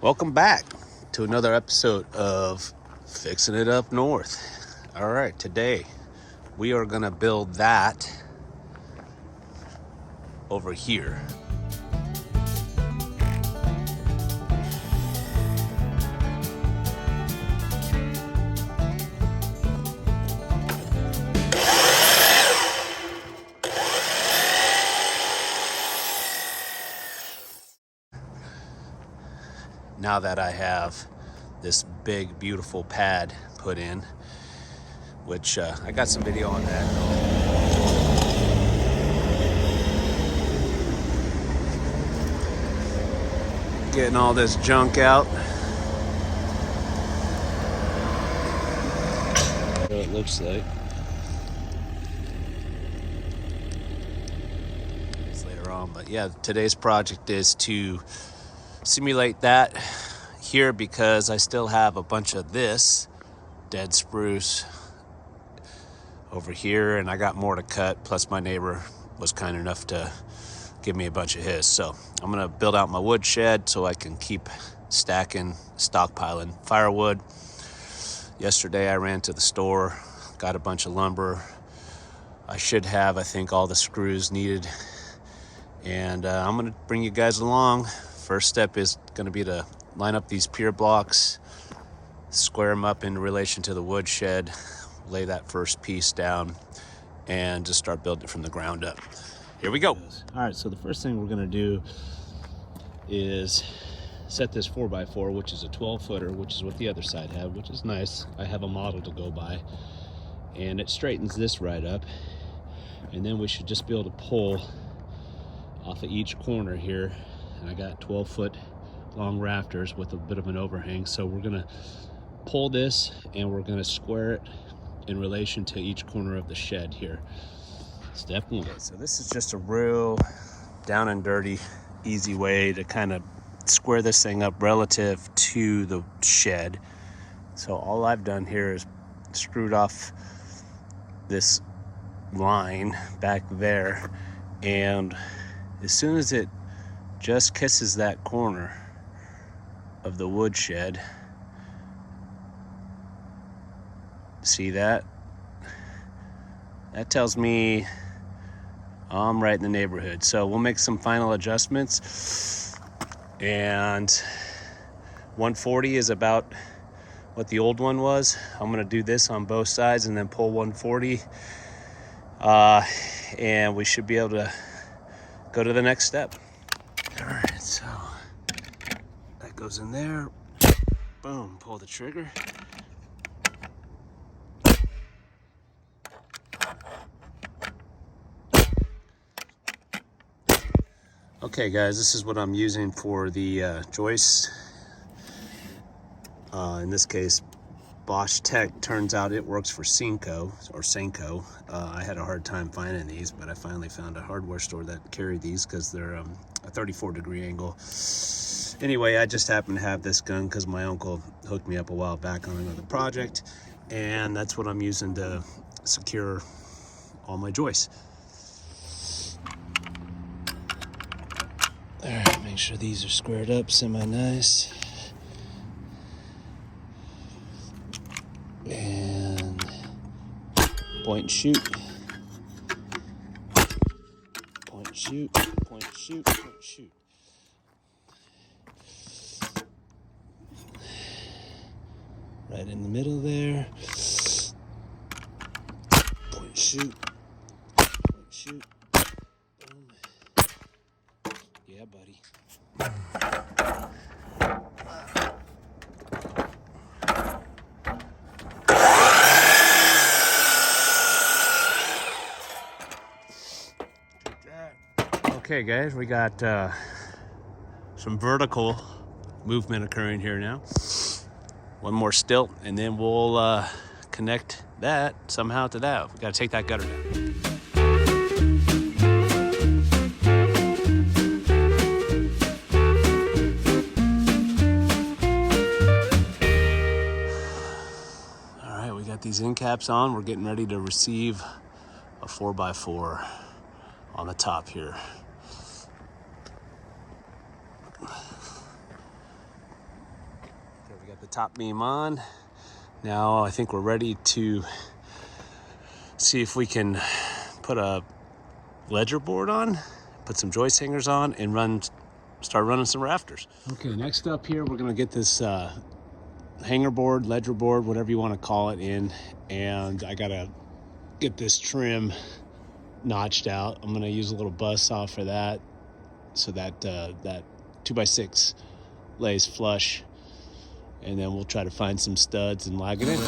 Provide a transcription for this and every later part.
Welcome back to another episode of Fixing It Up North. All right, today we are gonna build that over here. Now that I have this big, beautiful pad put in, which I got some video on that. Getting all this junk out. What it looks like. It's later on, but yeah, today's project is to simulate that here because I still have a bunch of this dead spruce over here, and I got more to cut, plus my neighbor was kind enough to give me a bunch of his. So I'm gonna build out my woodshed so I can keep stacking, stockpiling firewood. Yesterday I ran to the store, got a bunch of lumber. I should have, I think, all the screws needed, and I'm gonna bring you guys along. First step is gonna be to line up these pier blocks, square them up in relation to the woodshed, lay that first piece down, and just start building it from the ground up. Here we go. All right, so the first thing we're gonna do is set this 4x4, which is a 12-footer, which is what the other side had, which is nice. I have a model to go by, and it straightens this right up. And then we should just be able to pull off of each corner here. And I got 12-foot long rafters with a bit of an overhang. So we're gonna pull this and we're gonna square it in relation to each corner of the shed here. Step one. Okay, so this is just a real down and dirty, easy way to kind of square this thing up relative to the shed. So all I've done here is screwed off this line back there, and as soon as it just kisses that corner of the woodshed, see that? That tells me I'm right in the neighborhood. So we'll make some final adjustments, and 140 is about what the old one was. I'm gonna do this on both sides and then pull 140, and we should be able to go to the next step. All right, so that goes in there. Boom, pull the trigger. Okay guys, this is what I'm using for the joist. In this case, Bosch Tech. Turns out it works for Senko. I had a hard time finding these, but I finally found a hardware store that carried these because they're a 34-degree angle. Anyway, I just happen to have this gun because my uncle hooked me up a while back on another project, and that's what I'm using to secure all my joists. All right, make sure these are squared up semi-nice. And point and shoot. Point and shoot, point and shoot, point and shoot. Right in the middle there. Point and shoot. Point and shoot. Boom. Yeah, buddy. Okay guys, we got some vertical movement occurring here now. One more stilt, and then we'll connect that somehow to that. We gotta take that gutter down. All right, we got these end caps on. We're getting ready to receive a 4x4 on the top here. top beam on. Now I think we're ready to see if we can put a ledger board on, put some joist hangers on, and start running some rafters. Okay, next up here, we're gonna get this hanger board, ledger board, whatever you want to call it in, and I gotta get this trim notched out. I'm gonna use a little buzz saw for that, so that that 2x6 lays flush, and then we'll try to find some studs and lag it in.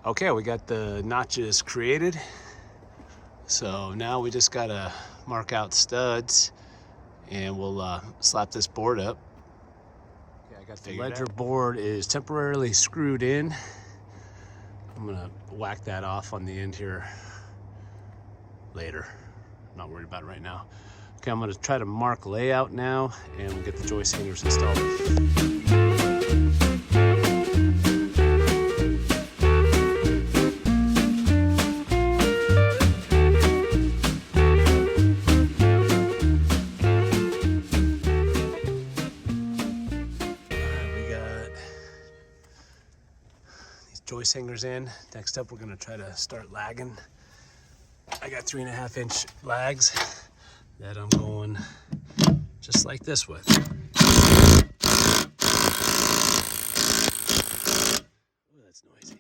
Okay, we got the notches created. So now we just gotta mark out studs and we'll slap this board up. Okay, I got the ledger board is temporarily screwed in. I'm gonna whack that off on the end here later. I'm not worried about it right now. Okay, I'm gonna try to mark layout now and we'll get the joist hangers installed. Joist hangers in. Next up, we're gonna try to start lagging. I got 3.5-inch lags that I'm going just like this with. Oh, that's noisy.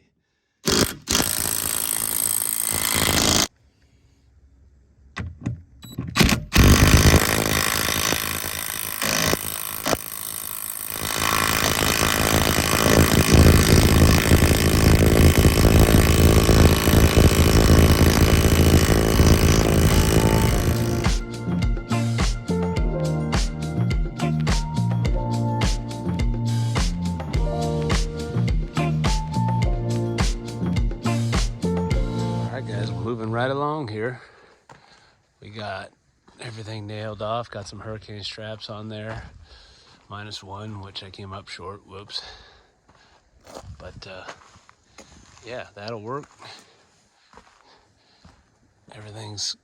Moving right along here. We got everything nailed off, got some hurricane straps on there, -1, which I came up short, whoops. But yeah, that'll work. Everything's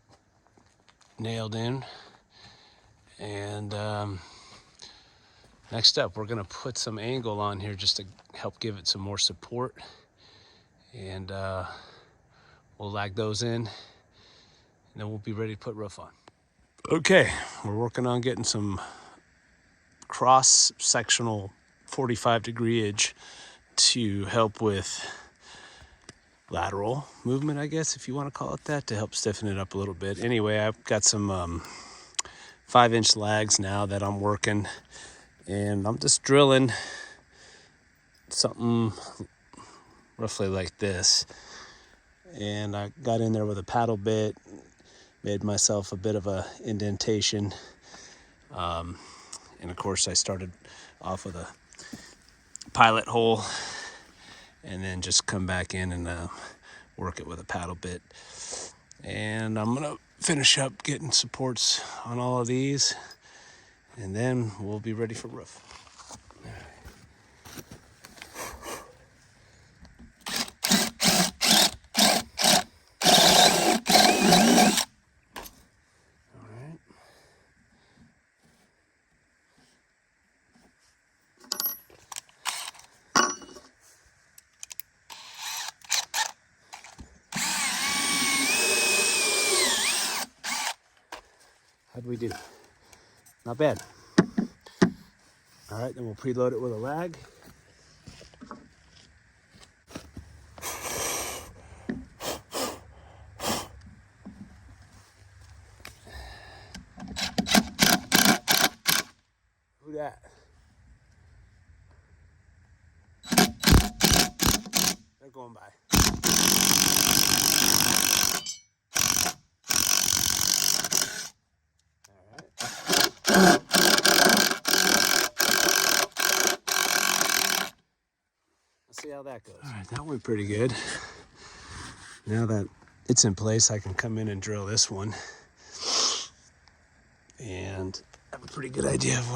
nailed in. And next up, we're gonna put some angle on here just to help give it some more support. And we'll lag those in, and then we'll be ready to put roof on. Okay, we're working on getting some cross-sectional 45-degree edge to help with lateral movement, I guess, if you want to call it that, to help stiffen it up a little bit. Anyway, I've got some 5-inch lags now that I'm working, and I'm just drilling something roughly like this. And I got in there with a paddle bit, made myself a bit of a indentation. And of course I started off with a pilot hole and then just come back in and work it with a paddle bit. And I'm gonna finish up getting supports on all of these, and then we'll be ready for roof. How'd we do? Not bad. All right, then we'll preload it with a lag. Who that? They're going by. See how that goes. All right, that went pretty good. Now that it's in place, I can come in and drill this one and have a pretty good idea of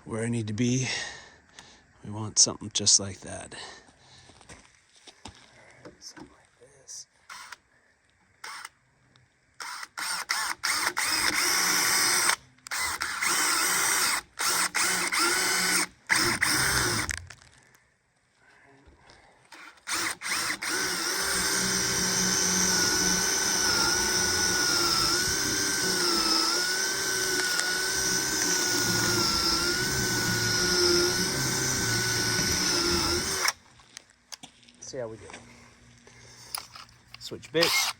where I need to be. We want something just like that. see how we do. Switch bits.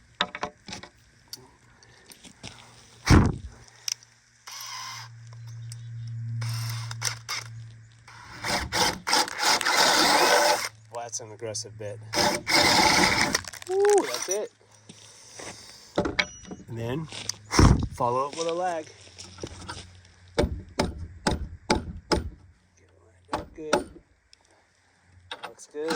Well, that's an aggressive bit. Woo, that's it. And then follow up with a lag. Get it lined up good. Looks good.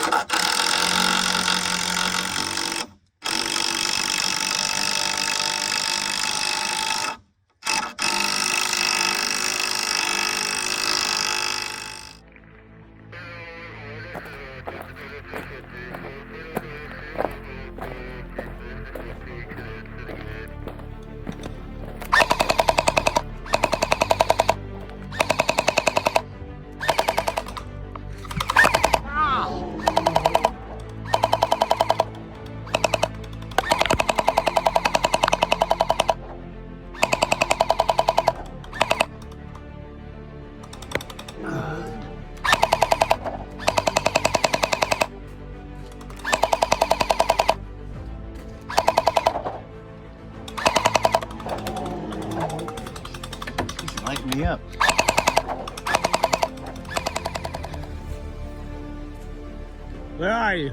Light me up. Where are you?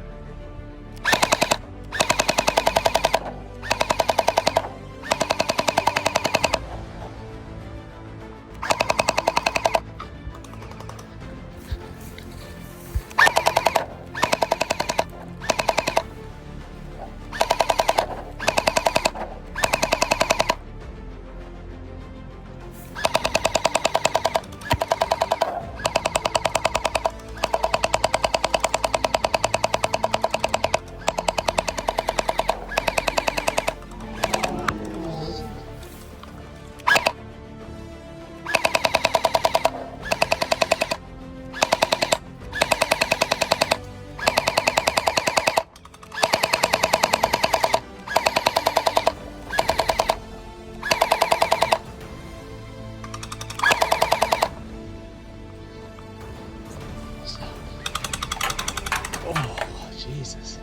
Oh, Jesus.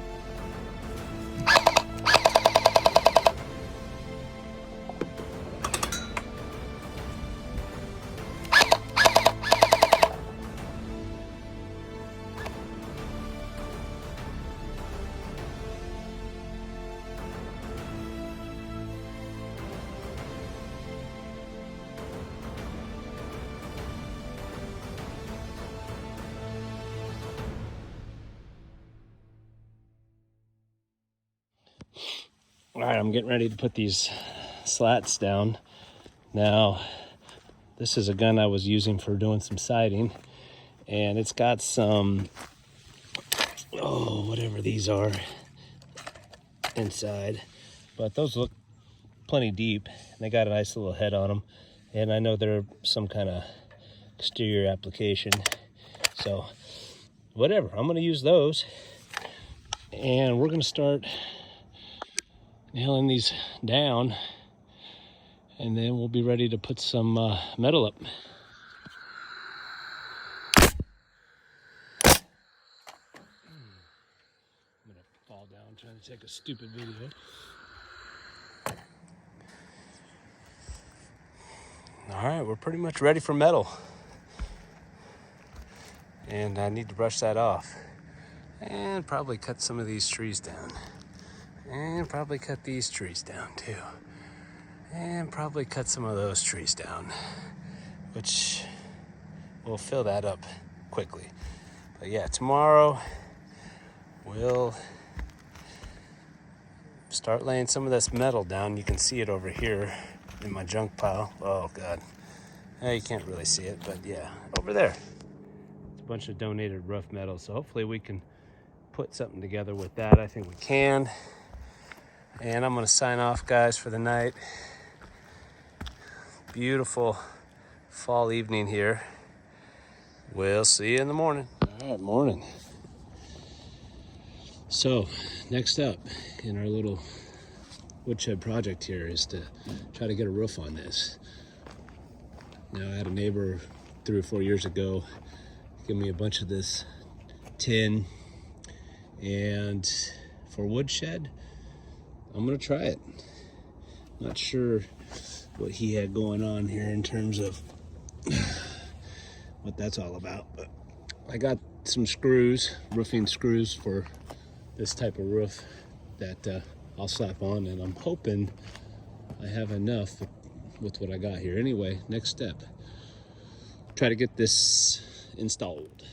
All right, I'm getting ready to put these slats down. Now, this is a gun I was using for doing some siding, and it's got some, whatever these are inside, but those look plenty deep. They got a nice little head on them, and I know they're some kind of exterior application, so whatever, I'm gonna use those, and we're gonna start nailing these down, and then we'll be ready to put some metal up. I'm gonna fall down trying to take a stupid video. All right, we're pretty much ready for metal. And I need to brush that off. And probably cut some of these trees down. And probably cut these trees down too. And probably cut some of those trees down, which will fill that up quickly. But yeah, tomorrow we'll start laying some of this metal down. You can see it over here in my junk pile. Oh God. You can't really see it, but yeah, over there. It's a bunch of donated rough metal, so hopefully we can put something together with that. I think we can. And I'm gonna sign off, guys, for the night. Beautiful fall evening here. We'll see you in the morning. All right, morning. So, next up in our little woodshed project here is to try to get a roof on this. Now, I had a neighbor 3 or 4 years ago give me a bunch of this tin, And for Woodshed, I'm gonna try it. Not sure what he had going on here in terms of what that's all about, but I got some screws, roofing screws for this type of roof that I'll slap on, and I'm hoping I have enough with what I got here. Anyway, next step, try to get this installed.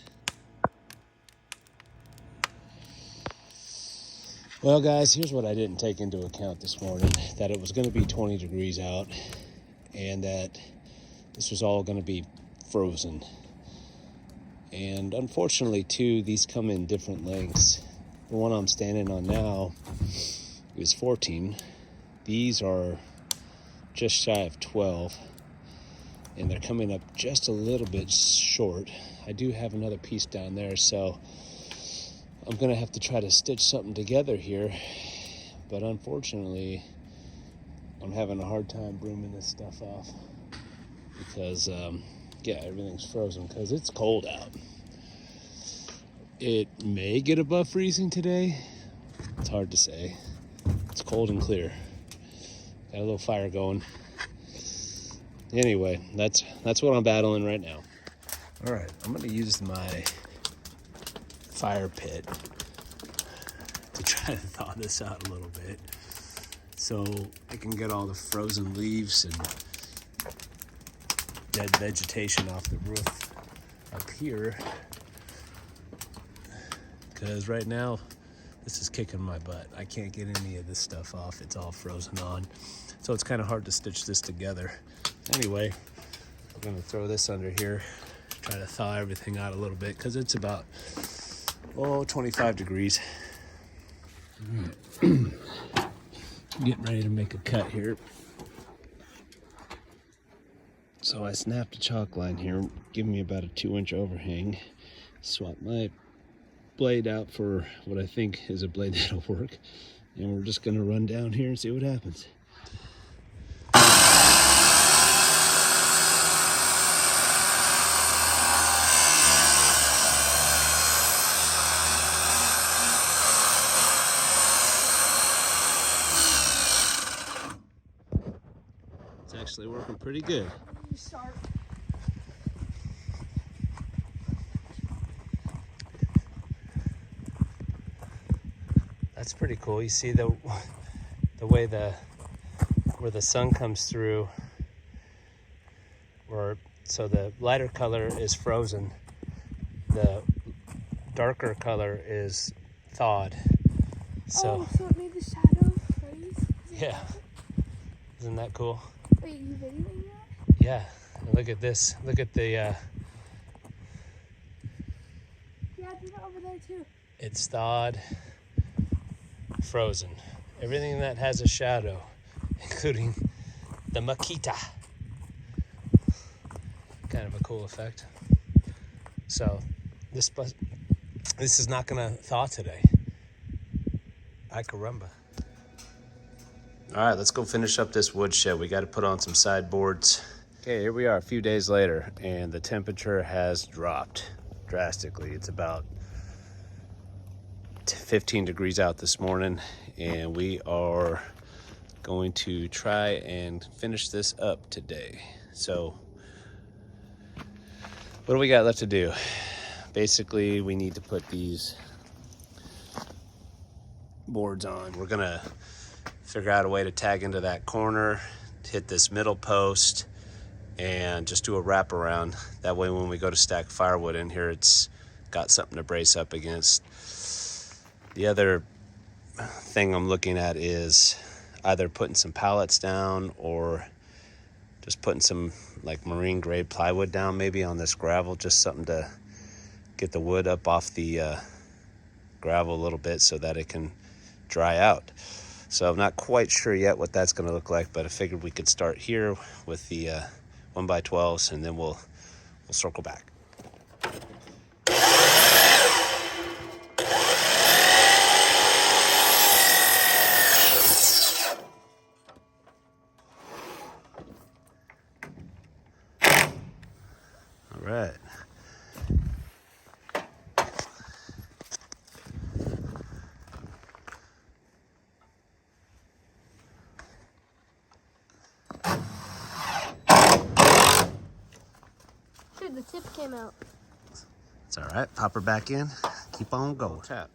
Well guys, here's what I didn't take into account this morning, that it was going to be 20 degrees out and that this was all going to be frozen. And unfortunately too, these come in different lengths. The one I'm standing on now is 14. These are just shy of 12, and they're coming up just a little bit short. I do have another piece down there, so I'm gonna have to try to stitch something together here, but unfortunately I'm having a hard time brooming this stuff off because yeah, everything's frozen because it's cold out. It may get above freezing today. It's hard to say. It's cold and clear. Got a little fire going. Anyway, that's what I'm battling right now. All right, I'm gonna use my fire pit to try to thaw this out a little bit so I can get all the frozen leaves and dead vegetation off the roof up here, because right now this is kicking my butt. I can't get any of this stuff off. It's all frozen on, so it's kind of hard to stitch this together. Anyway, I'm gonna throw this under here, try to thaw everything out a little bit because it's about 25 degrees. Getting ready to make a cut here. So I snapped a chalk line here, giving me about a 2-inch overhang. Swap my blade out for what I think is a blade that'll work. And we're just gonna run down here and see what happens. It's actually working pretty good. Sharp. That's pretty cool. You see the way where the sun comes through, so the lighter color is frozen, the darker color is thawed. So it made the shadow freeze? Yeah, isn't that cool? Wait, you videoing that? Yeah, look at this. Look at the Yeah, do that over there too. it's thawed, frozen. Everything that has a shadow, including the Makita. Kind of a cool effect. So this is not gonna thaw today. Ay caramba. All right, let's go finish up this woodshed. We got to put on some sideboards. Okay, here we are a few days later, and the temperature has dropped drastically. It's about 15 degrees out this morning, and we are going to try and finish this up today. So what do we got left to do? Basically, we need to put these boards on. We're gonna figure out a way to tag into that corner, hit this middle post, and just do a wraparound. That way when we go to stack firewood in here, it's got something to brace up against. The other thing I'm looking at is either putting some pallets down or just putting some like marine grade plywood down maybe on this gravel, just something to get the wood up off the gravel a little bit so that it can dry out. So I'm not quite sure yet what that's going to look like, but I figured we could start here with the 1x12s, and then we'll circle back. All right. tip came out. It's all right. Pop her back in. Keep on going. Tap.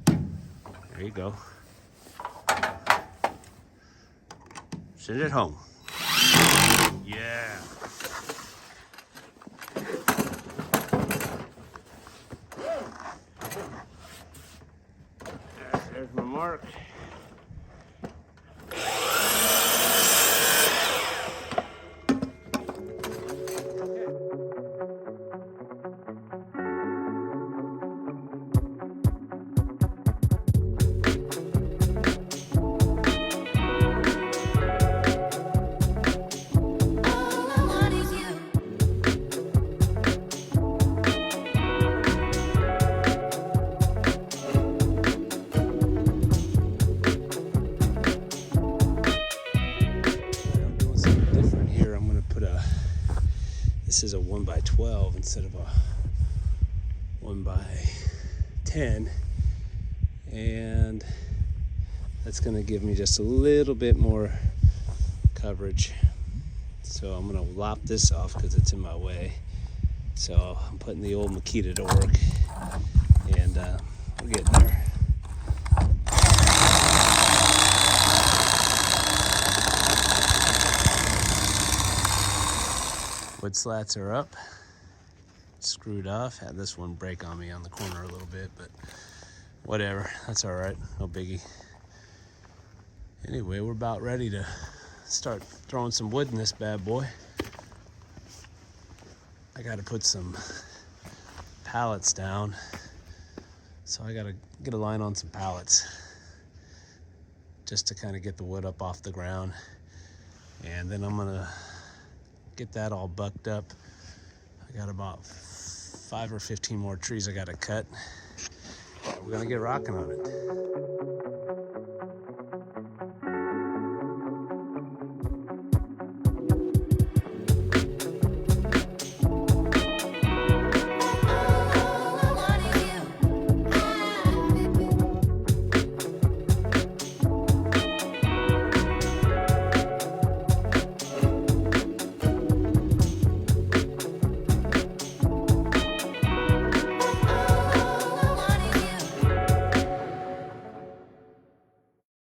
There you go. Send it home. Yeah. There's my mark. This is a 1x12 instead of a 1x10, and that's going to give me just a little bit more coverage. So I'm going to lop this off because it's in my way. So I'm putting the old Makita to work, and we're getting there. Wood slats are up, screwed off. Had this one break on me on the corner a little bit, but whatever, that's all right, no biggie. Anyway, we're about ready to start throwing some wood in this bad boy. I gotta put some pallets down, so I gotta get a line on some pallets just to kind of get the wood up off the ground, and then I'm gonna get that all bucked up. I got about 5 or 15 more trees I gotta cut. We're gonna get rocking on it.